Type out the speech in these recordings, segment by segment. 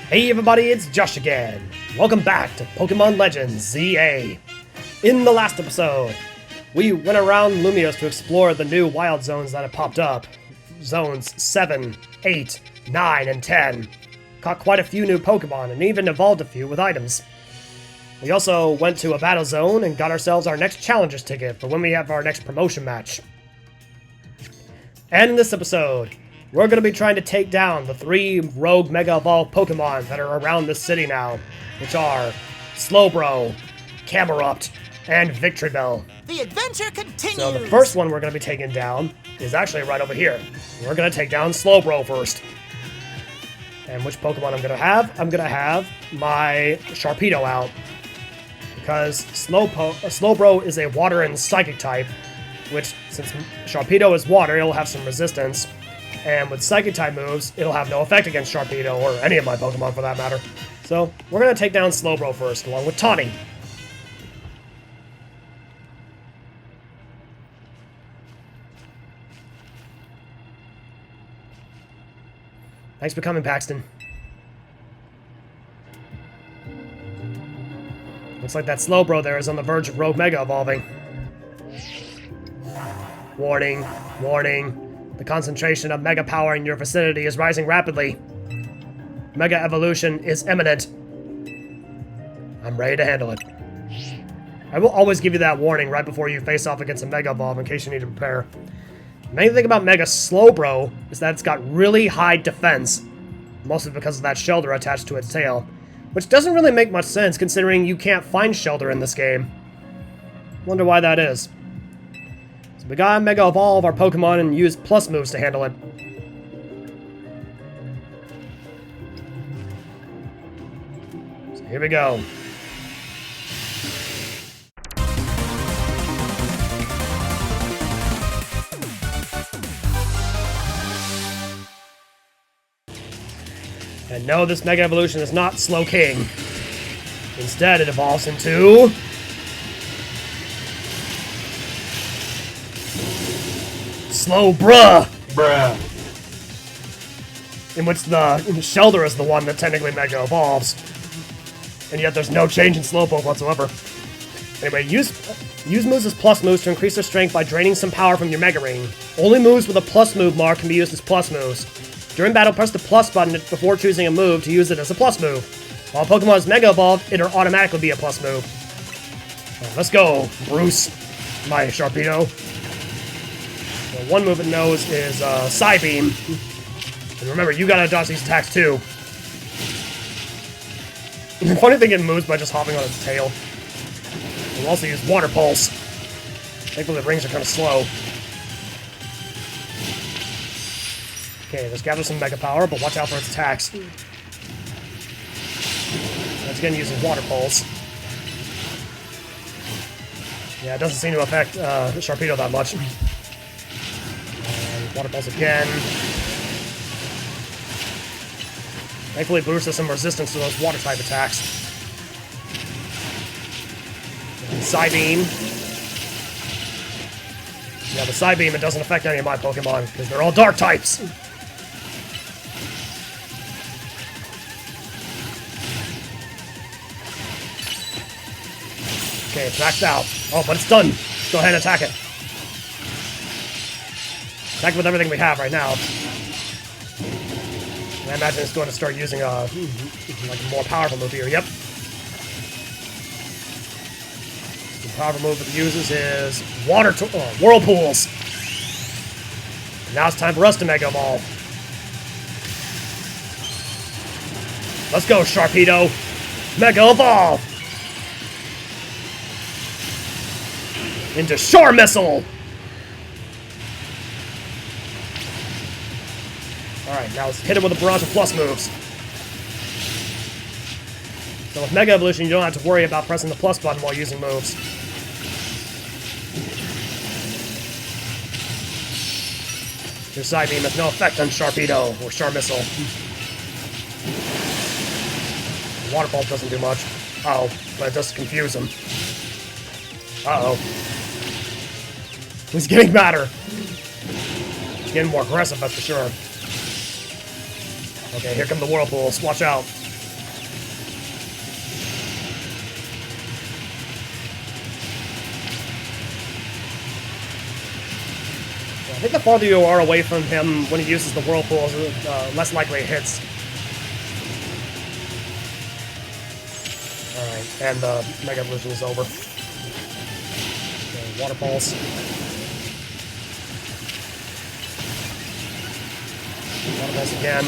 Hey everybody, it's Josh again. Welcome back to Pokemon Legends ZA. In the last episode, we went around Lumios to explore the new wild zones that have popped up. Zones 7, 8, 9, and 10. Caught quite a few new Pokemon and even evolved a few with items. We also went to a battle zone and got ourselves our next Challengers ticket for when we have our next promotion match. And in this episode, we're going to be trying to take down the 3 rogue Mega Evolved Pokemon that are around this city now, which are Slowbro, Camerupt, and Victreebel. The adventure continues! So the first one we're going to be taking down is actually right over here. We're going to take down Slowbro first. And which Pokemon I'm going to have? I'm going to have my Sharpedo out. Because Slowbro is a water and psychic type, which since Sharpedo is water, it'll have some resistance. And with Psychic-type moves, it'll have no effect against Sharpedo, or any of my Pokemon for that matter. So, we're going to take down Slowbro first, along with Tawny. Thanks for coming, Paxton. Looks like that Slowbro there is on the verge of Rogue Mega evolving. Warning, warning. The concentration of Mega power in your vicinity is rising rapidly. Mega evolution is imminent. I'm ready to handle it. I will always give you that warning right before you face off against a Mega Evolve in case you need to prepare. The main thing about Mega Slowbro is that it's got really high defense, mostly because of that shelter attached to its tail, which doesn't really make much sense considering you can't find shelter in this game. Wonder why that is. We gotta Mega Evolve our Pokemon and use plus moves to handle it. So here we go. And no, this Mega Evolution is not Slowking. Instead, it evolves into Slowbro! Bruh. In which the Shelter is the one that technically Mega Evolves. And yet there's no change in Slowpoke whatsoever. Anyway, use moves as plus moves to increase their strength by draining some power from your Mega Ring. Only moves with a plus move mark can be used as plus moves. During battle, press the plus button before choosing a move to use it as a plus move. While Pokemon is Mega Evolved, it'll automatically be a plus move. Right, let's go, Bruce, my Sharpedo. One move it knows is Psybeam. And remember, you gotta dodge these attacks too. The funny thing, it moves by just hopping on its tail. We'll also use Water Pulse. Thankfully the rings are kind of slow. Okay, let's gather some Mega Power, but watch out for its attacks. Once again, using Water Pulse. Yeah, it doesn't seem to affect Sharpedo that much. Water Pulse again. Thankfully, Boost has some resistance to those water-type attacks. And Psybeam. Yeah, the Psybeam, it doesn't affect any of my Pokemon, because they're all Dark types! Okay, it's maxed out. Oh, but it's done! Let's go ahead and attack it. Attack with everything we have right now. I imagine it's going to start using a more powerful move here. Yep. The powerful move it uses is Whirlpools. And now it's time for us to Mega Evolve. Let's go, Sharpedo. Mega Evolve. Into Char Missile. Alright, now let's hit it with a barrage of plus moves. So with Mega Evolution, you don't have to worry about pressing the plus button while using moves. Your Psybeam has no effect on Sharpedo or Char Missile. Water Pulse doesn't do much. Uh-oh, but it does confuse him. Uh-oh. He's getting madder. He's getting more aggressive, that's for sure. Okay, here come the whirlpools. Watch out. I think the farther you are away from him when he uses the whirlpools, less likely it hits. Alright, and the Mega Evolution is over. Okay, waterfalls. Waterfalls again.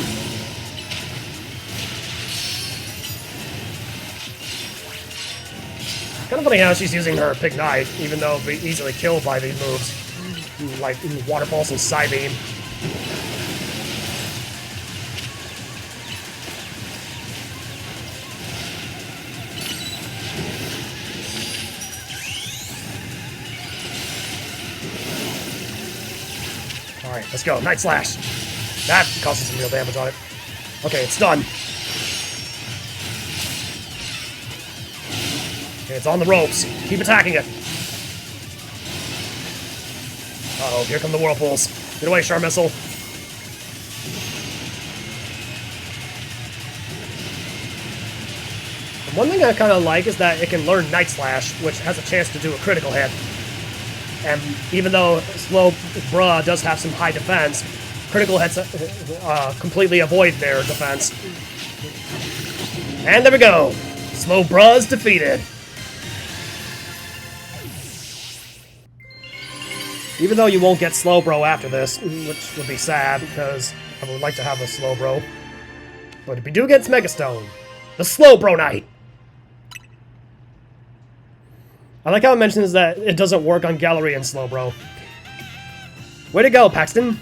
Kind of funny how she's using her Pig Knight, even though it'll be easily killed by these moves. Like waterfalls and Psybeam. Alright, let's go. Night Slash. That causes some real damage on it. Okay, it's done. Okay, it's on the ropes. Keep attacking it. Uh-oh, here come the whirlpools. Get away, Char Missile. One thing I kind of like is that it can learn Night Slash, which has a chance to do a critical hit. And even though Slowbro does have some high defense, critical hits completely avoid their defense. And there we go. Slowbro's defeated. Even though you won't get Slowbro after this, which would be sad, because I would like to have a Slowbro. But if you do get Megastone, the Slowbro Knight! I like how it mentions that it doesn't work on Gallery and Slowbro. Way to go, Paxton!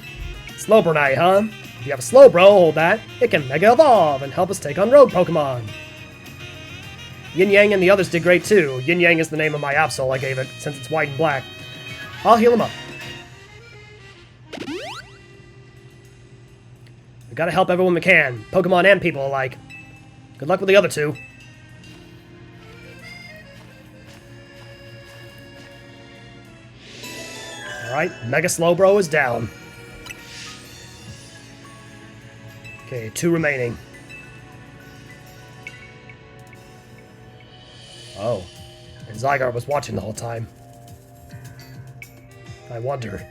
Slowbro Knight, huh? If you have a Slowbro, hold that. It can Mega Evolve and help us take on road Pokemon. Yin Yang and the others did great too. Yin Yang is the name of my Absol I gave it, since it's white and black. I'll heal him up. We gotta help everyone we can, Pokemon and people alike. Good luck with the other two. Alright, Mega Slowbro is down. Okay, 2 remaining. Oh, and Zygarde was watching the whole time. I wonder.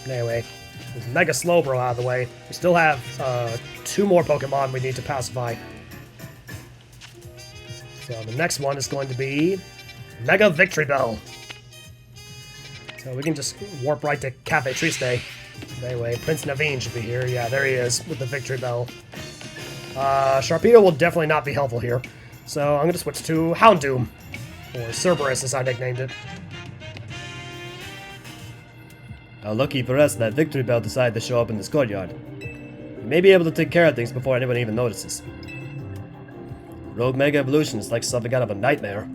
Anyway, with Mega Slowbro out of the way, we still have 2 more Pokemon we need to pacify. So the next one is going to be Mega Victreebel. So we can just warp right to Cafe Triste. Anyway, Prince Naveen should be here. Yeah, there he is with the Victreebel. Sharpedo will definitely not be helpful here. So I'm going to switch to Houndoom, or Cerberus as I nicknamed it. How lucky for us that Victreebel decided to show up in this courtyard. We may be able to take care of things before anyone even notices. Rogue Mega Evolution is like something out of a nightmare.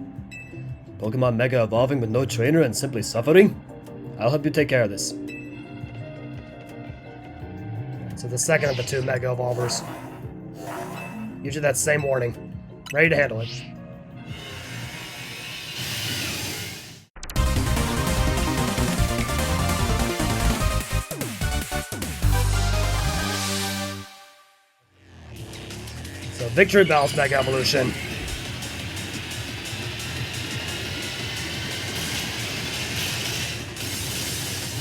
Pokemon Mega evolving with no trainer and simply suffering? I'll help you take care of this. So the second of the 2 Mega Evolvers. Usually that same warning. Ready to handle it. So Victreebel's Mega Evolution.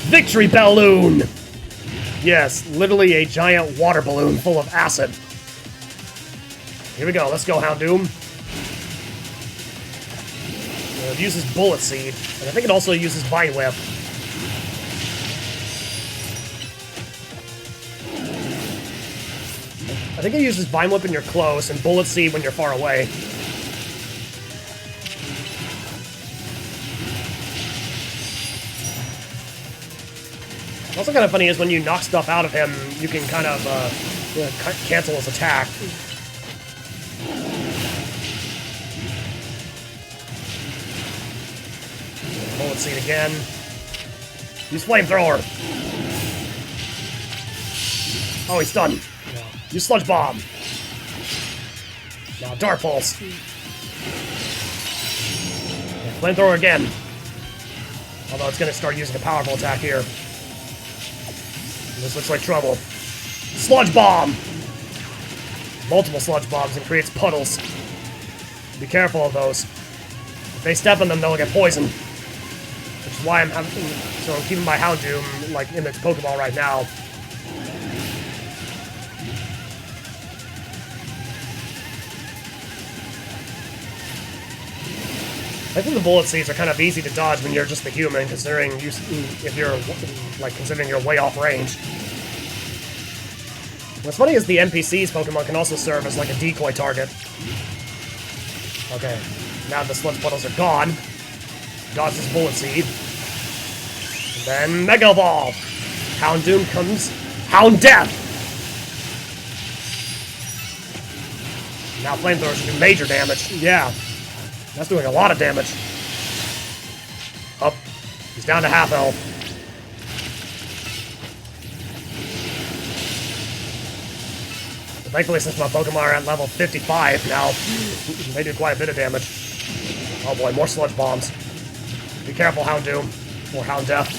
Victory Balloon! Yes, literally a giant water balloon full of acid. Here we go, let's go, Houndoom. It uses Bullet Seed, and I think it also uses Vine Whip. I think it uses Vine Whip when you're close, and Bullet Seed when you're far away. Also kind of funny is when you knock stuff out of him, you can kind of cancel his attack. Bullet Seed again. Use Flamethrower. Oh, he's done. Use Sludge Bomb. Now Dark Pulse. Flamethrower again. Although it's going to start using a powerful attack here. This looks like trouble. Sludge Bomb! Multiple Sludge Bombs and creates puddles. Be careful of those. If they step on them, they'll get poisoned. Which is why I'm keeping my Houndoom, like, in its Pokeball right now. I think the bullet seeds are kind of easy to dodge when you're just the human, considering considering you're way off range. What's funny is the NPC's Pokemon can also serve as like a decoy target. Okay, now the sludge puddles are gone. Dodge this bullet seed. And then Mega Evolve. Houndoom comes. Hound Death. Now Flamethrower should do major damage. Yeah. That's doing a lot of damage. Up. He's down to half health. But thankfully, since my Pokemon are at level 55 now, they do quite a bit of damage. Oh boy, more Sludge Bombs. Be careful, Houndoom. Or Hound Death.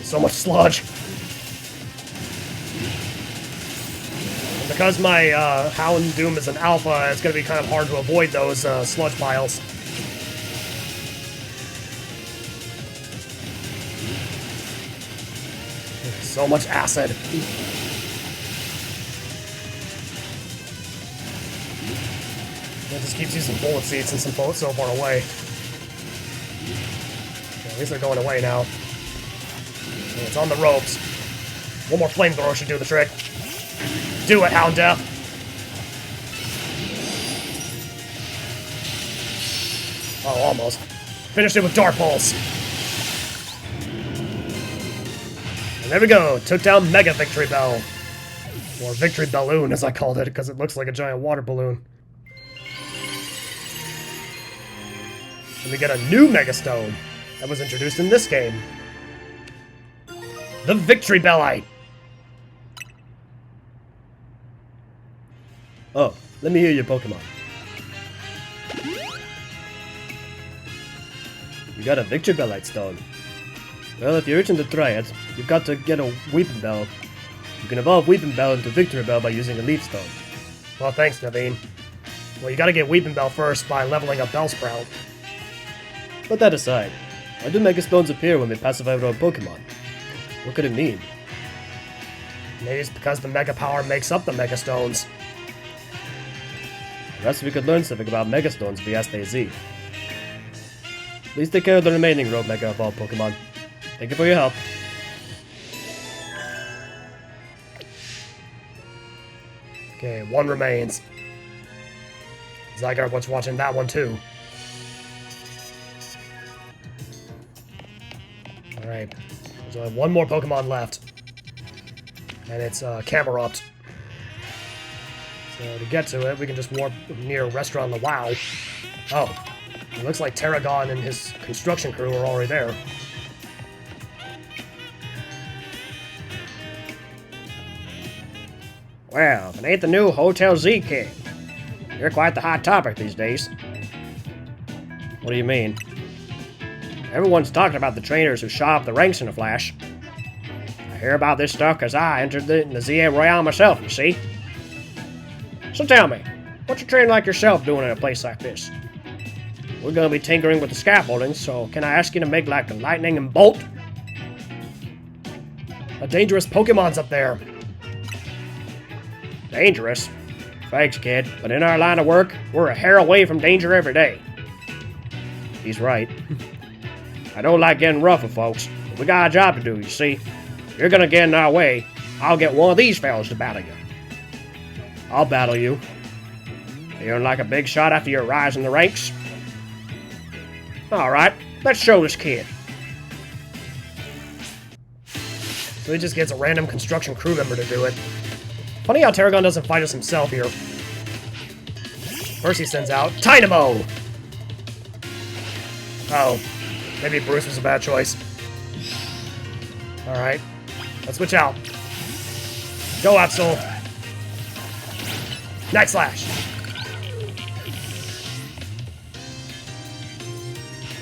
So much sludge. And because my Houndoom is an alpha, it's going to be kind of hard to avoid those sludge piles. So much acid. It just keeps using bullet seeds since I'm so far away. Okay, at least they're going away now. Okay, it's on the ropes. One more Flamethrower should do the trick. Do it, Hound Death! Oh, almost. Finished it with Dark Pulse. And there we go. Took down Mega Victreebel. Or Victory Balloon, as I called it, because it looks like a giant water balloon. And we get a new Mega Stone that was introduced in this game. The Victreebelite. Oh, let me hear your Pokemon. You got a Victreebelite stone. Well, if you're itching to try it, you've got to get a Weepinbell. You can evolve Weepinbell into Victreebel by using a Leaf Stone. Well, thanks, Naveen. Well, you gotta get Weepinbell first by leveling up Bellsprout. Put that aside. Why do Mega Stones appear when we pacify our Pokemon? What could it mean? Maybe it's because the Mega Power makes up the Mega Stones. Perhaps we could learn something about Mega Stones via STZ. Please take care of the remaining Rogue Mega Evolved Pokemon. Thank you for your help. Okay, one remains. Zygarde was watching that one too. Alright, there's only one more Pokemon left. And it's Camerupt. So to get to it, we can just warp near Restaurant the WoW. Oh, it looks like Terragon and his construction crew are already there. Well, if it ain't the new Hotel Z King. You're quite the hot topic these days. What do you mean? Everyone's talking about the trainers who shot up the ranks in a flash. I hear about this stuff because I entered the ZA Royale myself, you see. So tell me, what's a trainer like yourself doing in a place like this? We're gonna be tinkering with the scaffolding, so can I ask you to make like a lightning and bolt? A dangerous Pokemon's up there. Dangerous? Thanks, kid, but in our line of work, we're a hair away from danger every day. He's right. I don't like getting rough with folks, but we got a job to do, you see. If you're gonna get in our way, I'll get one of these fellas to battle you. I'll battle you. Feeling like a big shot after your rise in the ranks? Alright, let's show this kid. So he just gets a random construction crew member to do it. Funny how Terragon doesn't fight us himself here. First he sends out Tynamo! Oh, maybe Bruce was a bad choice. Alright, let's switch out. Go, Absol! Night Slash!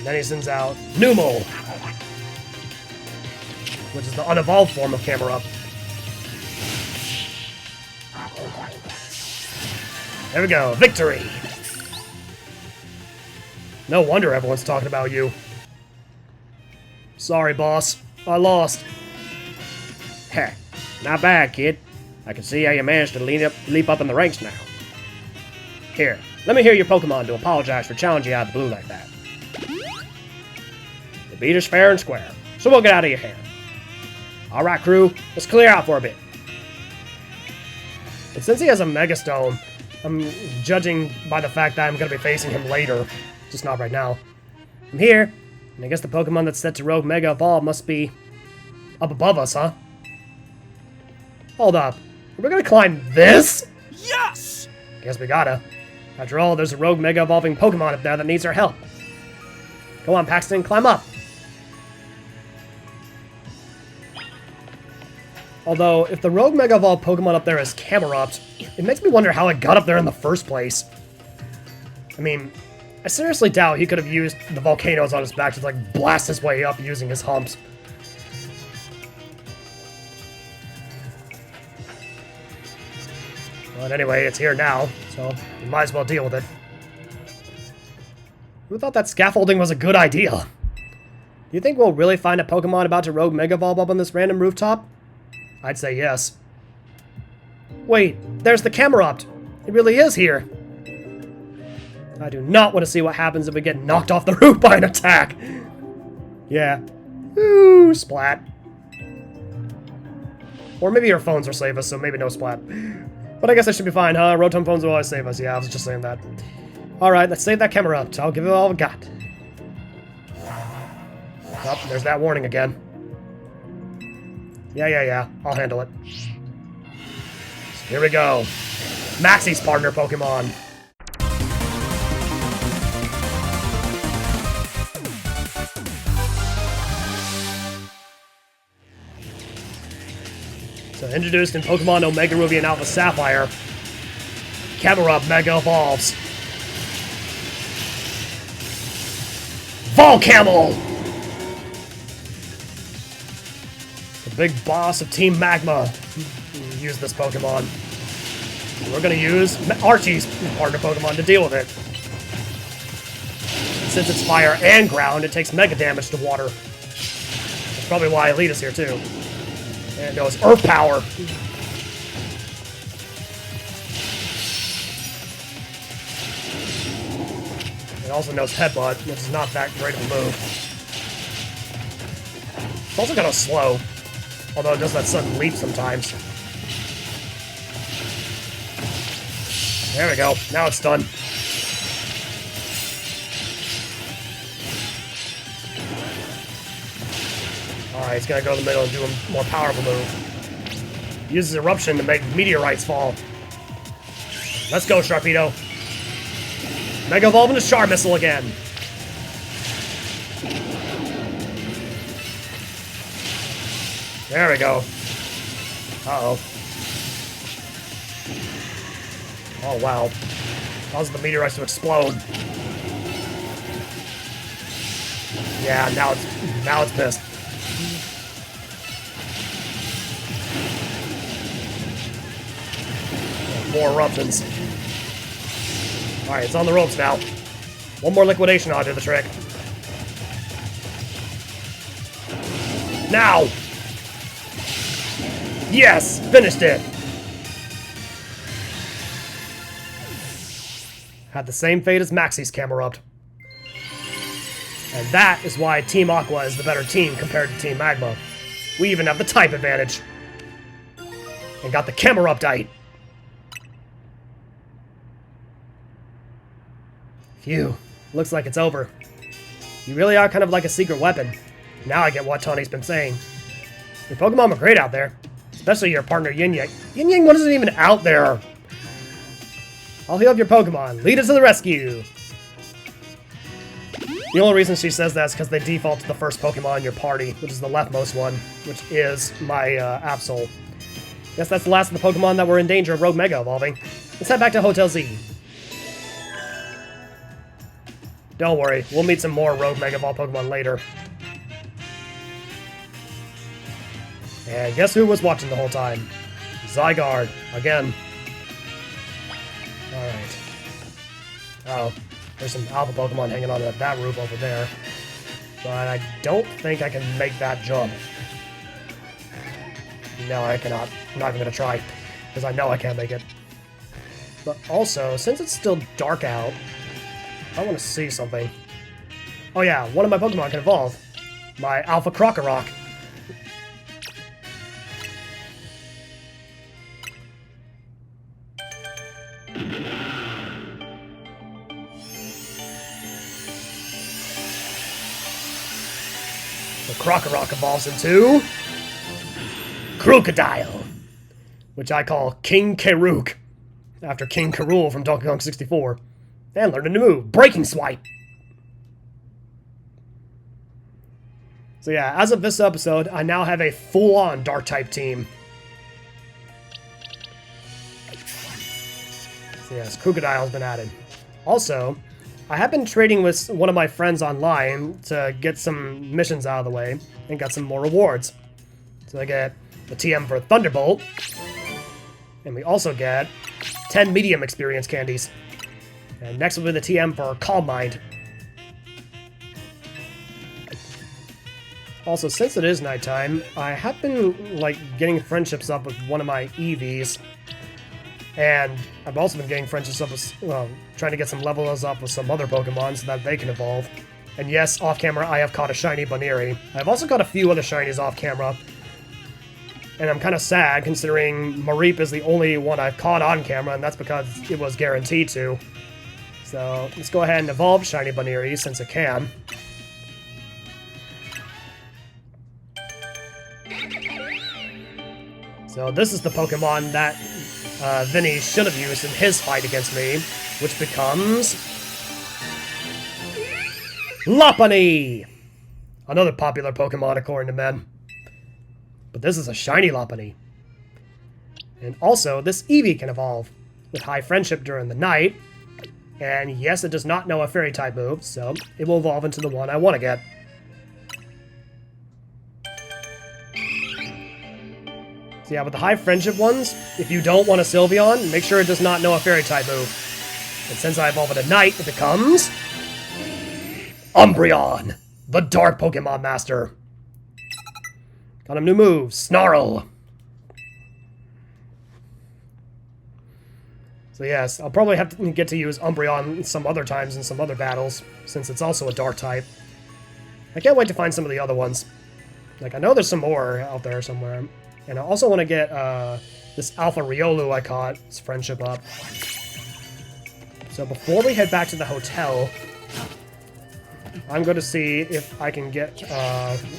And then he sends out Numo, which is the unevolved form of Camerupt. There we go, victory! No wonder everyone's talking about you. Sorry, boss. I lost. Heh, not bad, kid. I can see how you managed to leap up in the ranks now. Here, let me hear your Pokemon to apologize for challenging you out of the blue like that. The beat is fair and square, so we'll get out of your hair. Alright, crew, let's clear out for a bit. And since he has a Mega Stone, I'm judging by the fact that I'm going to be facing him later. Just not right now. I'm here, and I guess the Pokemon that's set to Rogue Mega Evolve must be up above us, huh? Hold up. Are we going to climb this? Yes! Guess we gotta. After all, there's a Rogue Mega Evolving Pokemon up there that needs our help. Go on, Paxton, climb up. Although, if the Rogue Mega Evolved Pokemon up there is Camerupt, it makes me wonder how it got up there in the first place. I mean, I seriously doubt he could have used the volcanoes on his back to, like, blast his way up using his humps. But anyway, it's here now, so we might as well deal with it. Who thought that scaffolding was a good idea? Do you think we'll really find a Pokemon about to Rogue Mega Evolve up on this random rooftop? I'd say yes. Wait, there's the Camerupt! It really is here! I do not want to see what happens if we get knocked off the roof by an attack! Yeah. Ooh, splat. Or maybe our phones will save us, so maybe no splat. But I guess I should be fine, huh? Rotom phones will always save us. Yeah, I was just saying that. Alright, let's save that Camerupt. I'll give it all I've got. Oh, there's that warning again. Yeah. I'll handle it. So here we go. Maxie's partner Pokemon. So introduced in Pokemon Omega Ruby and Alpha Sapphire, Camerupt Mega Evolves. Volcamel! The big boss of Team Magma used this Pokemon. We're gonna use Archie's partner Pokemon to deal with it. And since it's fire and ground, it takes mega damage to water. That's probably why Elita's here too. And it knows Earth Power. It also knows Headbutt, which is not that great of a move. It's also kind of slow, although it does that sudden leap sometimes. There we go. Now it's done. Alright, he's gonna go in the middle and do a more powerful move. Uses Eruption to make meteorites fall. Let's go, Sharpedo. Mega Evolve into Char Missile again. There we go. Uh-oh. Oh, wow. Causes the meteorites to explode. Yeah, now it's pissed. More eruptions. Alright, it's on the ropes now. One more liquidation ought to do the trick. Now! Yes! Finished it! Had the same fate as Maxie's Camerupt. And that is why Team Aqua is the better team compared to Team Magma. We even have the type advantage. And got the Cameruptite. Phew. Looks like it's over. You really are kind of like a secret weapon. Now I get what Tony's been saying. Your Pokemon were great out there. Especially your partner Yin Yang. Yin Yang wasn't even out there. I'll heal up your Pokemon. Lead us to the rescue. The only reason she says that is because they default to the first Pokemon in your party, which is the leftmost one, which is my Absol. Guess that's the last of the Pokemon that were in danger of Rogue Mega Evolving. Let's head back to Hotel Z. Don't worry, we'll meet some more Rogue Mega Ball Pokemon later. And guess who was watching the whole time? Zygarde, again. Alright. Oh, there's some Alpha Pokemon hanging on to that roof over there. But I don't think I can make that jump. No, I cannot. I'm not even going to try, because I know I can't make it. But also, since it's still dark out, I want to see something. Oh yeah, one of my Pokemon can evolve. My Alpha Crocorock. The Crocorock evolves into Crocodile, which I call King Karuk, after King K. Rool from Donkey Kong 64. And learned a new move, Breaking Swipe. So yeah, as of this episode, I now have a full-on Dark-type team. So yes, Crocodile's been added. Also, I have been trading with one of my friends online to get some missions out of the way and got some more rewards. So I get the TM for Thunderbolt, and we also get 10 medium experience candies. And next will be the TM for Calm Mind. Also, since it is nighttime, I have been, like, getting friendships up with one of my EVs. And I've also been getting friendships up with, well, trying to get some levels up with some other Pokemon so that they can evolve. And yes, off camera, I have caught a shiny Baneri. I've also got a few other shinies off camera. And I'm kind of sad, considering Mareep is the only one I've caught on camera, and that's because it was guaranteed to. So, let's go ahead and evolve shiny Baneri, since it can. So this is the Pokemon that Vinny should have used in his fight against me, which becomes Lopunny! Another popular Pokemon according to men. But this is a shiny Lopunny. And also, this Eevee can evolve with high friendship during the night. And yes, it does not know a fairy type move, so it will evolve into the one I want to get. So yeah, with the high friendship ones, if you don't want a Sylveon, make sure it does not know a fairy type move. And since I evolve it at night, it becomes Umbreon, the Dark Pokemon Master. Got him new moves, Snarl. So yes, I'll probably have to get to use Umbreon some other times in some other battles, since it's also a Dark type. I can't wait to find some of the other ones. Like, I know there's some more out there somewhere. And I also want to get this Alpha Riolu I caught, its friendship up. So before we head back to the hotel, I'm going to see if I can get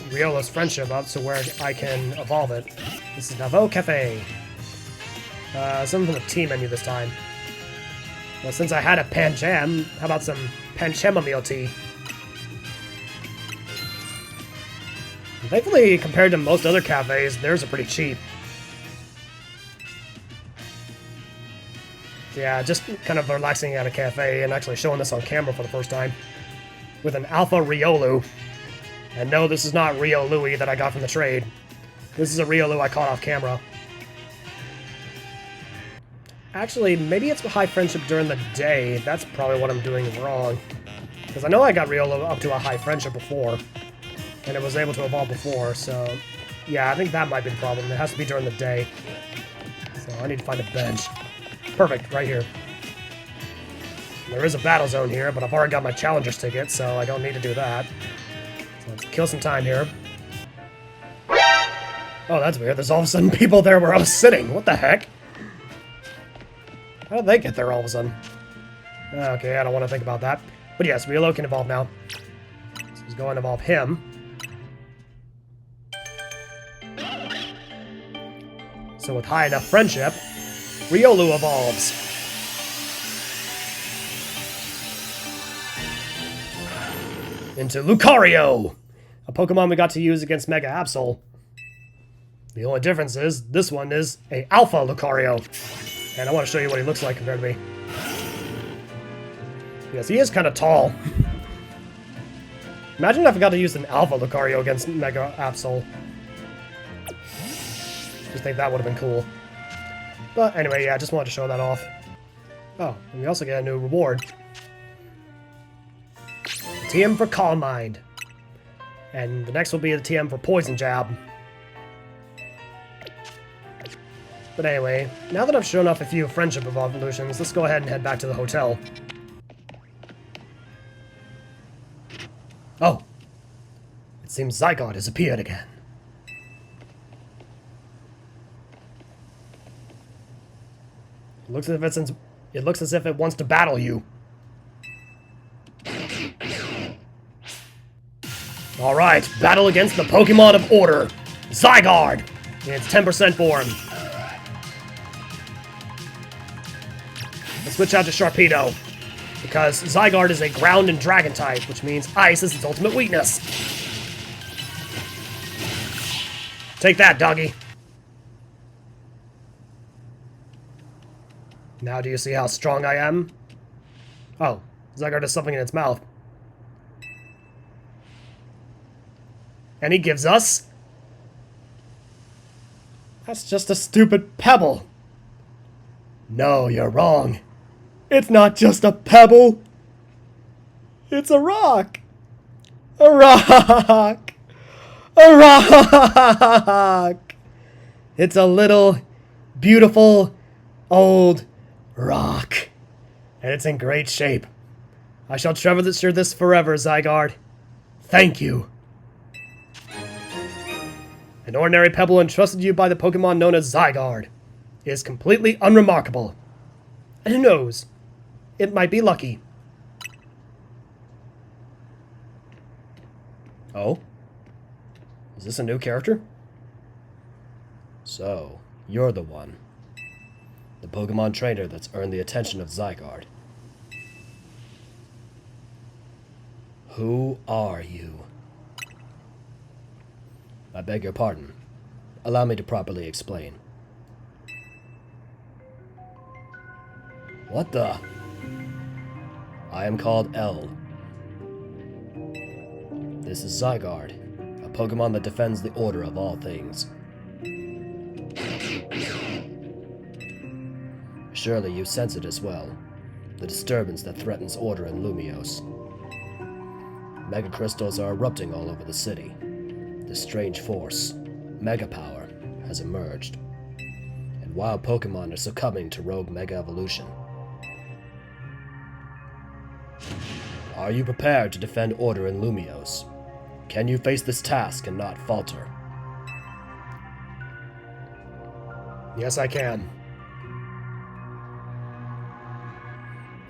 Riolu's friendship up so where I can evolve it. This is Navo Cafe. Something from the tea menu this time. Well, since I had a Pancham, how about some Panchamomile tea? Thankfully, compared to most other cafes, theirs are pretty cheap. So yeah, just kind of relaxing at a cafe and actually showing this on camera for the first time. With an Alpha Riolu. And no, this is not Riolu that I got from the trade. This is a Riolu I caught off camera. Actually, maybe it's high friendship during the day. That's probably what I'm doing wrong. Because I know I got Riolu up to a high friendship before. And it was able to evolve before, so... yeah, I think that might be the problem. It has to be during the day. So I need to find a bench. Perfect, right here. There is a battle zone here, but I've already got my Challenger's ticket, so I don't need to do that. So let's kill some time here. Oh, that's weird. There's all of a sudden people there where I was sitting. What the heck? How did they get there all of a sudden? Okay, I don't want to think about that. But yes, Riolu can evolve now. So let's go and evolve him. So with high enough friendship, Riolu evolves. Into Lucario, a Pokemon we got to use against Mega Absol. The only difference is, this one is a Alpha Lucario. And I want to show you what he looks like compared to me. Yes, he is kind of tall. Imagine if I got to use an Alpha Lucario against Mega Absol. Just think that would have been cool. But anyway, yeah, I just wanted to show that off. Oh, and we also get a new reward. TM for Calm Mind. And the next will be the TM for Poison Jab. But anyway, now that I've shown off a few Friendship Evolutions, let's go ahead and head back to the hotel. Oh! It seems Zygarde has appeared again. It looks as if it wants to battle you. Alright, battle against the Pokemon of Order, Zygarde, in its 10% form. Let's switch out to Sharpedo, because Zygarde is a ground and dragon type, which means ice is its ultimate weakness. Take that, doggy. Now do you see how strong I am? Oh, Zygarde has something in its mouth. And he gives us... That's just a stupid pebble. No, you're wrong. It's not just a pebble. It's a rock. A rock. A rock. It's a little, beautiful, old rock. And it's in great shape. I shall treasure this forever, Zygarde. Thank you. An ordinary pebble entrusted to you by the Pokemon known as Zygarde. It is completely unremarkable. And who knows? It might be lucky. Oh? Is this a new character? So, you're the one. The Pokemon trainer that's earned the attention of Zygarde. Who are you? I beg your pardon. Allow me to properly explain. What the? I am called L. This is Zygarde, a Pokemon that defends the order of all things. Surely you sense it as well, the disturbance that threatens order in Lumiose. Mega crystals are erupting all over the city. This strange force, Mega Power, has emerged, and wild Pokemon are succumbing to rogue Mega Evolution. Are you prepared to defend order in Lumiose? Can you face this task and not falter? Yes, I can.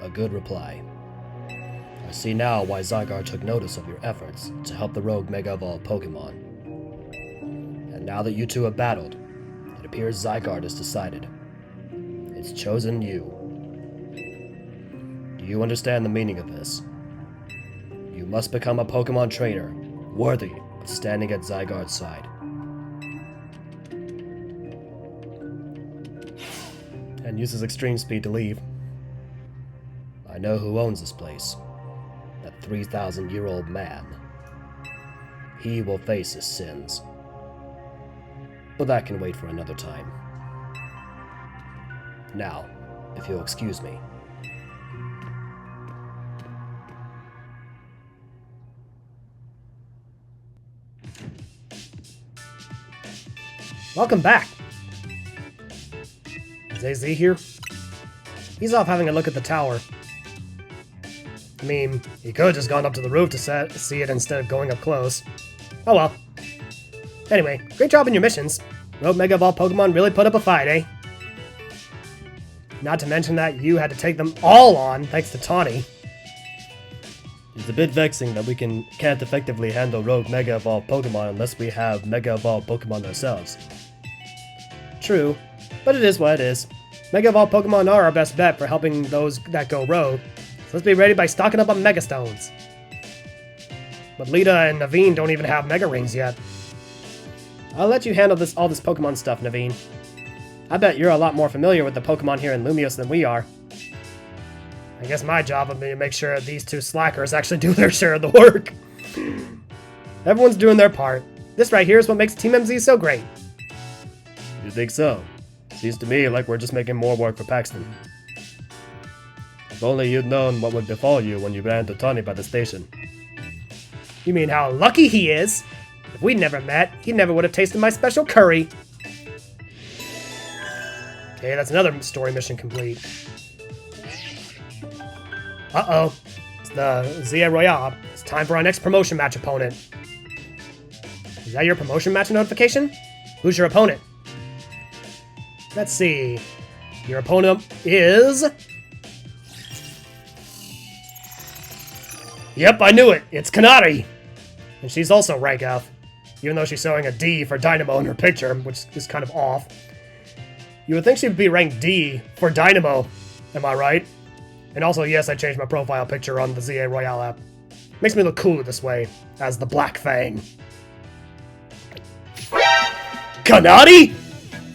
A good reply. I see now why Zygarde took notice of your efforts to help the rogue Mega Evolved Pokemon. And now that you two have battled, it appears Zygarde has decided. It's chosen you. Do you understand the meaning of this? You must become a Pokemon trainer, worthy of standing at Zygarde's side. And uses extreme speed to leave. I know who owns this place. That 3,000-year-old man. He will face his sins. But that can wait for another time. Now, if you'll excuse me. Welcome back. Is AZ here? He's off having a look at the tower. I mean, he could have just gone up to the roof to see it instead of going up close. Oh well. Anyway, great job in your missions. Rogue Mega Evolved Pokemon really put up a fight, eh? Not to mention that you had to take them all on thanks to Tawny. It's a bit vexing that we can't effectively handle rogue Mega Evolved Pokemon unless we have Mega Evolved Pokemon ourselves. True, but it is what it is. Mega Evolved Pokemon are our best bet for helping those that go rogue, so let's be ready by stocking up on Mega Stones. But Lita and Naveen don't even have Mega Rings yet. I'll let you handle all this Pokemon stuff, Naveen. I bet you're a lot more familiar with the Pokemon here in Lumiose than we are. I guess my job will be to make sure these two slackers actually do their share of the work. Everyone's doing their part. This right here is what makes Team MZ so great. You think so? Seems to me like we're just making more work for Paxton. If only you'd known what would befall you when you ran into Tony by the station. You mean how lucky he is? If we'd never met, he never would have tasted my special curry. Okay, that's another story mission complete. Uh-oh. It's the Zia Royale. It's time for our next promotion match opponent. Is that your promotion match notification? Who's your opponent? Let's see. Your opponent is... Yep, I knew it. It's CANARI. And she's also rank F. Even though she's showing a D for Dynamo in her picture, which is kind of off. You would think she would be ranked D for Dynamo. Am I right? And also, yes, I changed my profile picture on the ZA Royale app. Makes me look cooler this way, as the Black Fang. CANARI?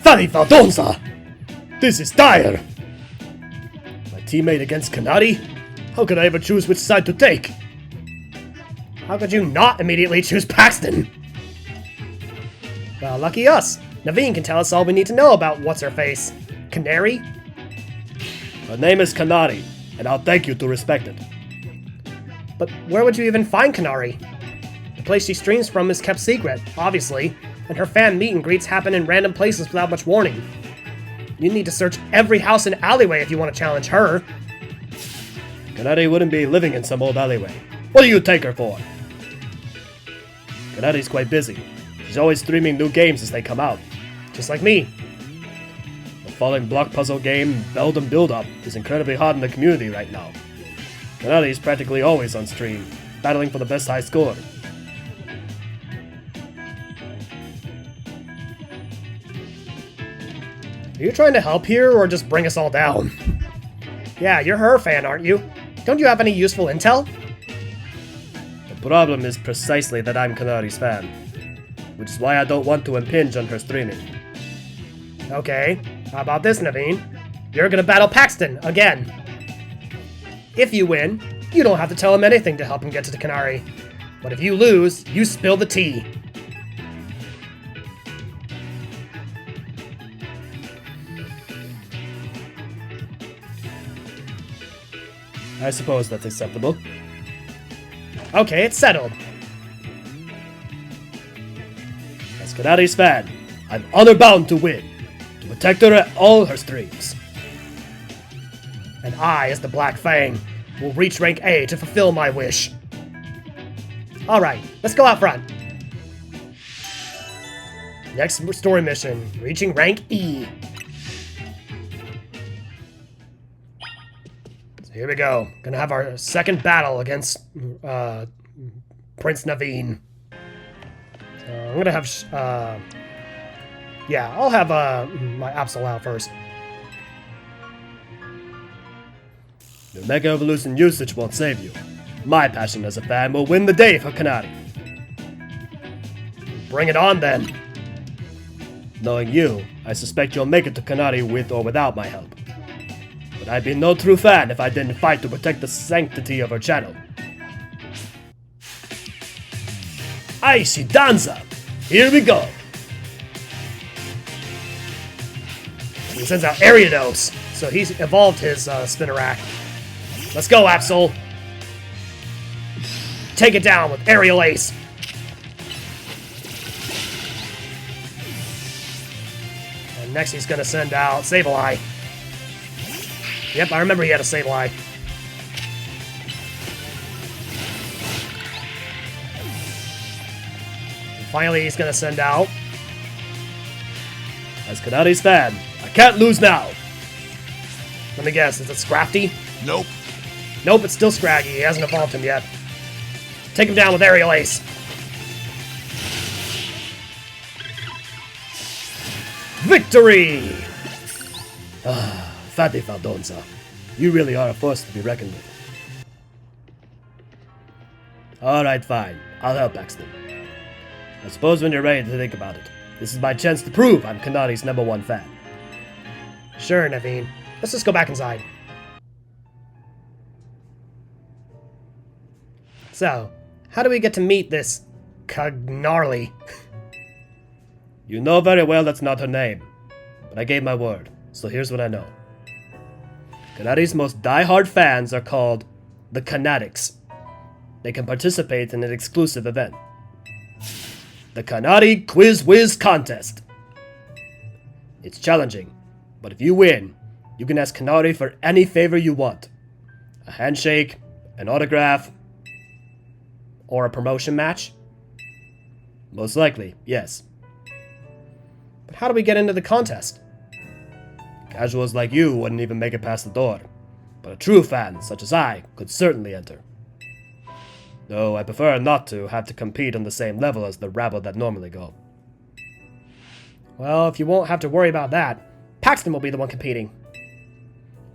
Fanny Faldonza! This is dire! My teammate against CANARI? How could I ever choose which side to take? How could you not immediately choose Paxton? Well, lucky us. Naveen can tell us all we need to know about what's-her-face. Canary? Her name is CANARI, and I'll thank you to respect it. But where would you even find CANARI? The place she streams from is kept secret, obviously, and her fan meet and greets happen in random places without much warning. You need to search every house and alleyway if you want to challenge her. CANARI wouldn't be living in some old alleyway. What do you take her for? CANARI's quite busy. She's always streaming new games as they come out. Just like me. The falling block puzzle game, Beldum Build Up, is incredibly hot in the community right now. CANARI is practically always on stream, battling for the best high score. Are you trying to help here, or just bring us all down? Yeah, you're her fan, aren't you? Don't you have any useful intel? The problem is precisely that I'm CANARI's fan, which is why I don't want to impinge on her streaming. Okay, how about this, Naveen? You're gonna battle Paxton, again. If you win, you don't have to tell him anything to help him get to the CANARI. But if you lose, you spill the tea. I suppose that's acceptable. Okay, it's settled. As CANARI's fan, I'm honor-bound to win, to protect her at all her streams. And I, as the Black Fang, will reach rank A to fulfill my wish. Alright, let's go out front. Next story mission, reaching rank E. So here we go. Gonna have our second battle against Prince Naveen. So I'm gonna have, yeah, I'll have my Absol out first. Your Mega Evolution usage won't save you. My passion as a fan will win the day for CANARI. Bring it on then. Knowing you, I suspect you'll make it to CANARI with or without my help. But I'd be no true fan if I didn't fight to protect the sanctity of her channel. Aishi Danza! Here we go! He sends out Ariados, so he's evolved his Spinnerack. Let's go, Absol! Take it down with Aerial Ace! And next he's gonna send out Sableye. Yep, I remember he had a Sableye. And finally he's gonna send out... As CANARI's fan, I can't lose now! Let me guess, is it Scrafty? Nope. Nope, it's still Scraggy. He hasn't evolved him yet. Take him down with Aerial Ace. Victory! Ah, Fatty Faldonza. You really are a force to be reckoned with. Alright, fine. I'll help Paxton. I suppose when you're ready to think about it, this is my chance to prove I'm CANARI's #1 fan. Sure, Naveen. Let's just go back inside. So, how do we get to meet this CANARI? You know very well that's not her name, but I gave my word, so here's what I know. CANARI's most die-hard fans are called the Canatics. They can participate in an exclusive event. The CANARI Quiz Whiz Contest. It's challenging, but if you win, you can ask CANARI for any favor you want. A handshake, an autograph, or a promotion match? Most likely, yes. But how do we get into the contest? Casuals like you wouldn't even make it past the door, but a true fan, such as I, could certainly enter. Though I prefer not to have to compete on the same level as the rabble that normally go. Well, if you won't have to worry about that, Paxton will be the one competing.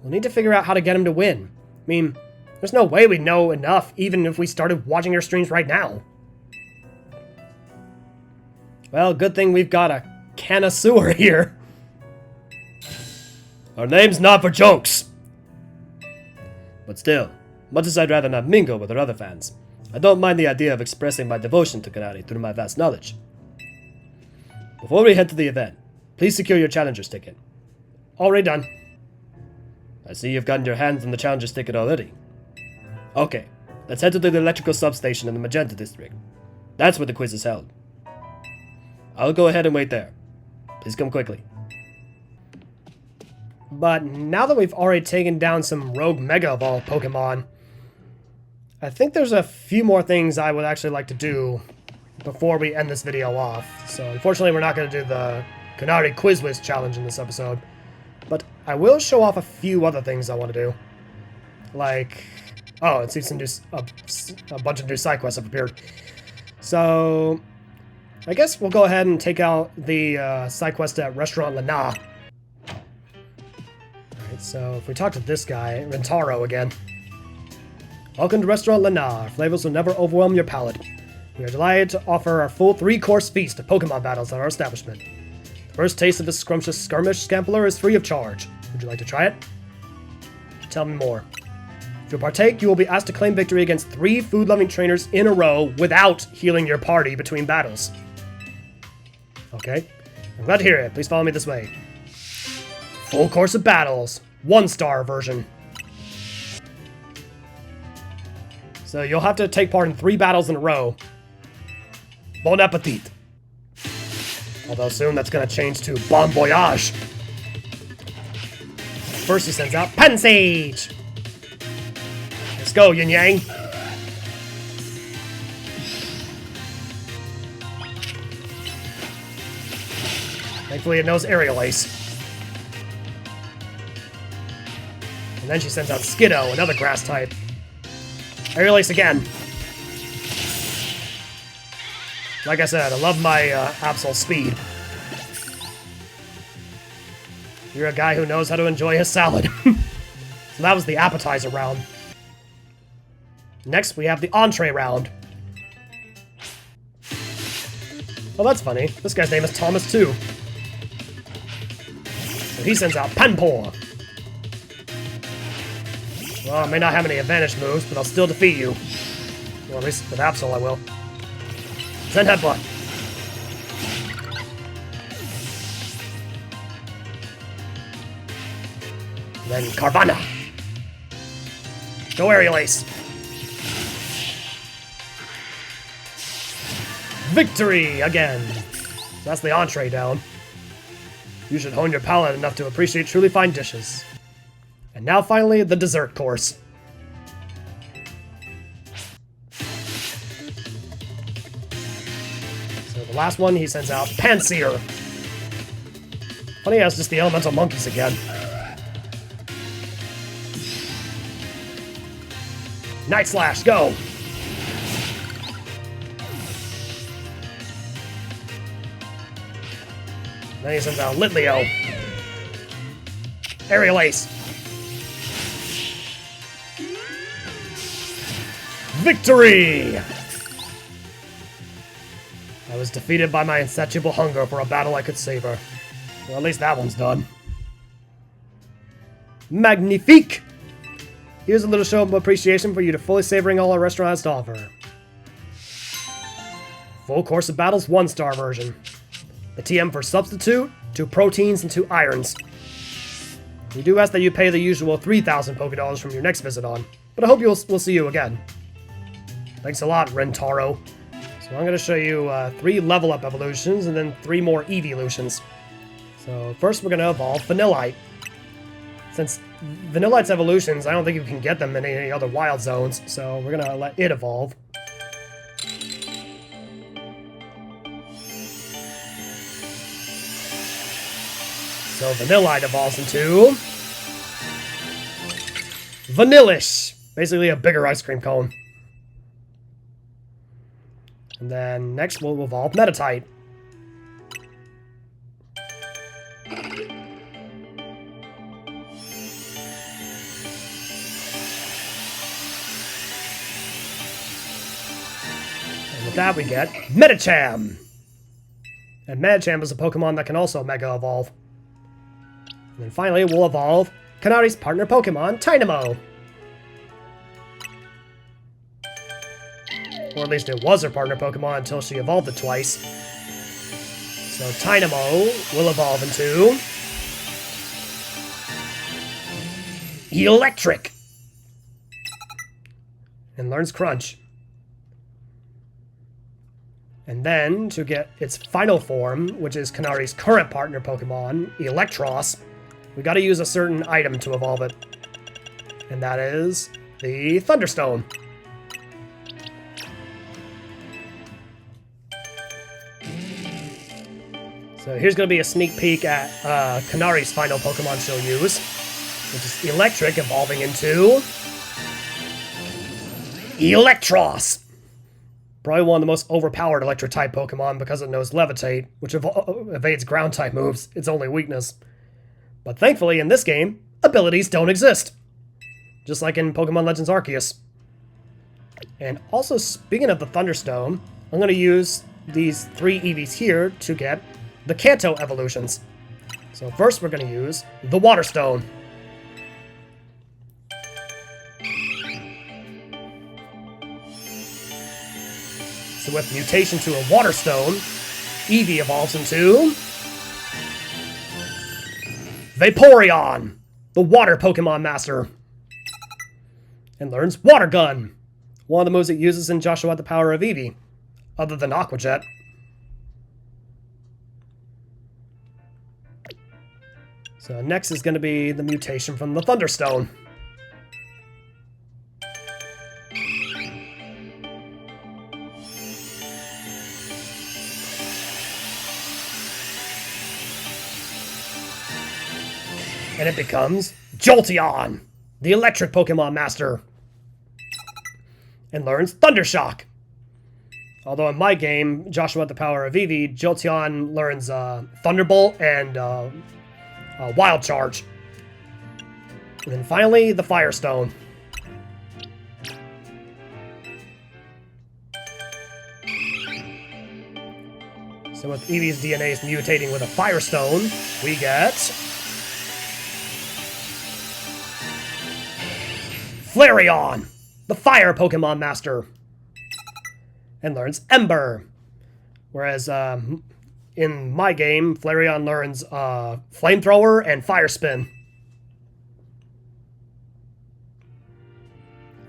We'll need to figure out how to get him to win. I mean, there's no way we'd know enough even if we started watching your streams right now. Well, good thing we've got a can of sewer here. Our name's not for jokes! But still, much as I'd rather not mingle with our other fans, I don't mind the idea of expressing my devotion to CANARI through my vast knowledge. Before we head to the event, please secure your Challenger's ticket. Already done. I see you've gotten your hands on the Challenger's ticket already. Okay, let's head to the electrical substation in the Magenta District. That's where the quiz is held. I'll go ahead and wait there. Please come quickly. But now that we've already taken down some rogue Mega Evolved Pokemon, I think there's a few more things I would actually like to do before we end this video off. So unfortunately we're not going to do the CANARI Quiz Whiz challenge in this episode. But I will show off a few other things I want to do. Like, oh, and see some new, a bunch of new side quests have appeared. So I guess we'll go ahead and take out the side quest at Restaurant Lana. Alright, so if we talk to this guy, Rentaro again. Welcome to Restaurant Lana. Our flavors will never overwhelm your palate. We are delighted to offer our full 3-course feast of Pokemon battles at our establishment. The first taste of this scrumptious skirmish Scampler is free of charge. Would you like to try it? Tell me more. If you partake, you will be asked to claim victory against 3 food-loving trainers in a row without healing your party between battles. Okay, I'm glad to hear it. Please follow me this way. Full course of battles. 1-star version. So you'll have to take part in 3 battles in a row. Bon appetit. Although soon that's going to change to Bon Voyage. First he sends out Pansage. Let's go, Yin Yang. Thankfully it knows Aerial Ace. And then she sends out Skiddo, another grass type. Aerial Ace again. Like I said, I love my Absol speed. You're a guy who knows how to enjoy his salad. So that was the appetizer round. Next, we have the entree round. Oh, that's funny. This guy's name is Thomas, too. So he sends out Panpour. Well, I may not have any advantage moves, but I'll still defeat you. Well, at least with Absol I will. Send Headbutt. And then Carvanha. Go Aerial Ace. Victory again. So that's the entree down. You should hone your palate enough to appreciate truly fine dishes. And now finally, the dessert course. So the last one, he sends out Panseer. Funny how it's just the elemental monkeys again. Night Slash, go! Then he sends out Litleo. Aerial Ace. Victory! I was defeated by my insatiable hunger for a battle I could savor. Well, at least that one's done. Magnifique! Here's a little show of appreciation for you to fully savoring all our restaurant has to offer. Full Course of Battle's 1-star version. The TM for Substitute, 2 proteins, and 2 irons. We do ask that you pay the usual 3,000 Pokédollars from your next visit on, but I hope we'll see you again. Thanks a lot, Rentaro. So I'm going to show you 3 level up evolutions and then 3 more evolutions. So first we're going to evolve Vanillite. Since Vanillite's evolutions, I don't think you can get them in any other wild zones, so we're going to let it evolve. So Vanillite evolves into Vanillish, basically a bigger ice cream cone. And then next we'll evolve Metatite. And with that we get Metacham. And Metacham is a Pokemon that can also Mega Evolve. And then finally, we'll evolve CANARI's partner Pokemon, Tynamo. Or at least it was her partner Pokemon until she evolved it twice. So Tynamo will evolve into Electric. And learns Crunch. And then, to get its final form, which is CANARI's current partner Pokemon, Electros, we gotta use a certain item to evolve it. And that is the Thunderstone. So here's gonna be a sneak peek at CANARI's final Pokemon she'll use, which is Electric evolving into Electros. Probably one of the most overpowered Electric-type Pokemon because it knows Levitate, which evades Ground-type moves, its only weakness. But thankfully, in this game, abilities don't exist. Just like in Pokemon Legends Arceus. And also, speaking of the Thunderstone, I'm going to use these 3 EVs here to get the Kanto evolutions. So first we're going to use the Water Stone. So with mutation to a Water Stone, Eevee evolves into Vaporeon, the Water Pokemon Master, and learns Water Gun, one of the moves it uses in Joshua the Power of Eevee, other than Aqua Jet. So next is going to be the mutation from the Thunderstone. And it becomes Jolteon, the Electric Pokemon Master, and learns Thundershock. Although in my game, Joshua the Power of Eevee, Jolteon learns Thunderbolt and Wild Charge. And then finally, the Firestone. So with Eevee's DNA is mutating with a Firestone, we get Flareon, the Fire Pokemon Master, and learns Ember. Whereas in my game, Flareon learns Flamethrower and Fire Spin.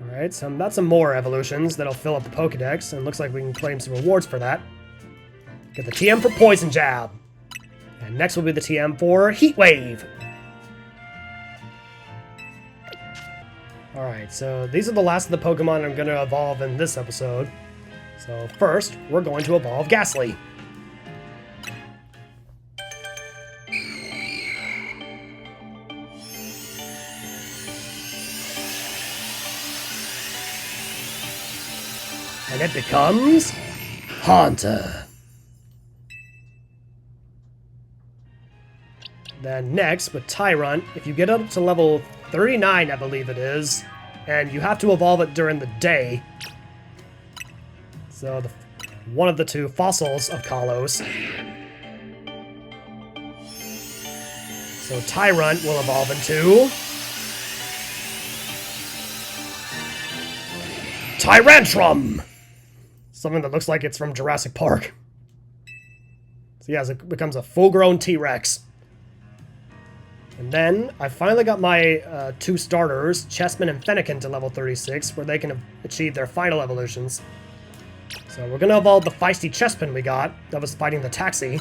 Alright, so that's some more evolutions that'll fill up the Pokedex, and looks like we can claim some rewards for that. Get the TM for Poison Jab. And next will be the TM for Heat Wave. Alright, so these are the last of the Pokemon I'm going to evolve in this episode. So first, we're going to evolve Ghastly. And it becomes Haunter. Then next, with Tyrant, if you get up to level 39, I believe it is, and you have to evolve it during the day. So one of the 2 fossils of Kalos. So Tyrant will evolve into Tyrantrum. Something that looks like it's from Jurassic Park. So yeah, it becomes a full-grown T-Rex. And then I finally got my 2 starters, Chessman and Fennekin, to level 36, where they can achieve their final evolutions. So we're going to evolve the feisty Chessman we got that was fighting the taxi.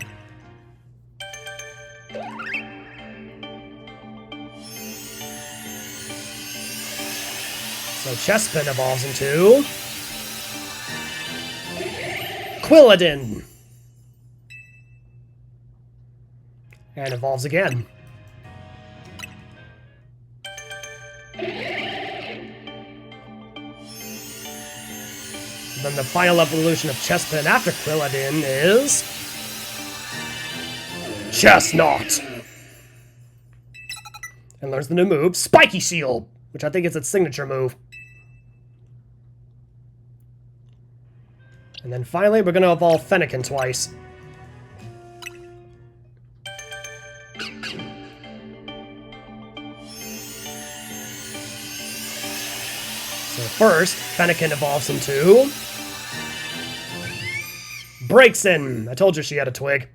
So Chessman evolves into Quilladin. And evolves again. Then the final evolution of Chessman after Quilladin is Chestnut. And learns the new move, Spiky Shield, which I think is its signature move. And then finally, we're going to evolve Fennekin twice. So first, Fennekin evolves into Breaksin. I told you she had a twig.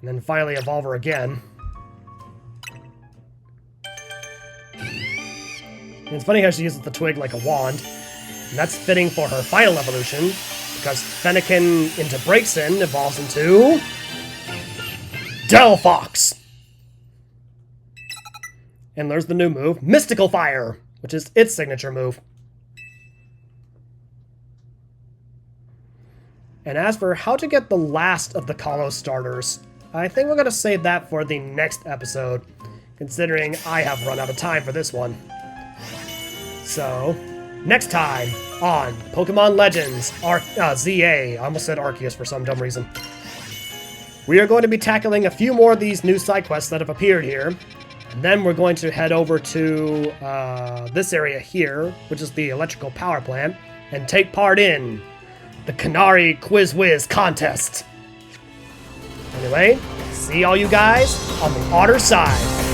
And then finally evolve her again. And it's funny how she uses the twig like a wand. And that's fitting for her final evolution, because Fennekin into Breaksin evolves into Delphox. And there's the new move, Mystical Fire, which is its signature move. And as for how to get the last of the Kalos starters, I think we're going to save that for the next episode, considering I have run out of time for this one. So, next time on Pokemon Legends ZA, I almost said Arceus for some dumb reason. We are going to be tackling a few more of these new side quests that have appeared here. And then we're going to head over to this area here, which is the electrical power plant, and take part in the CANARI Quiz Whiz contest. Anyway, see all you guys on the other side.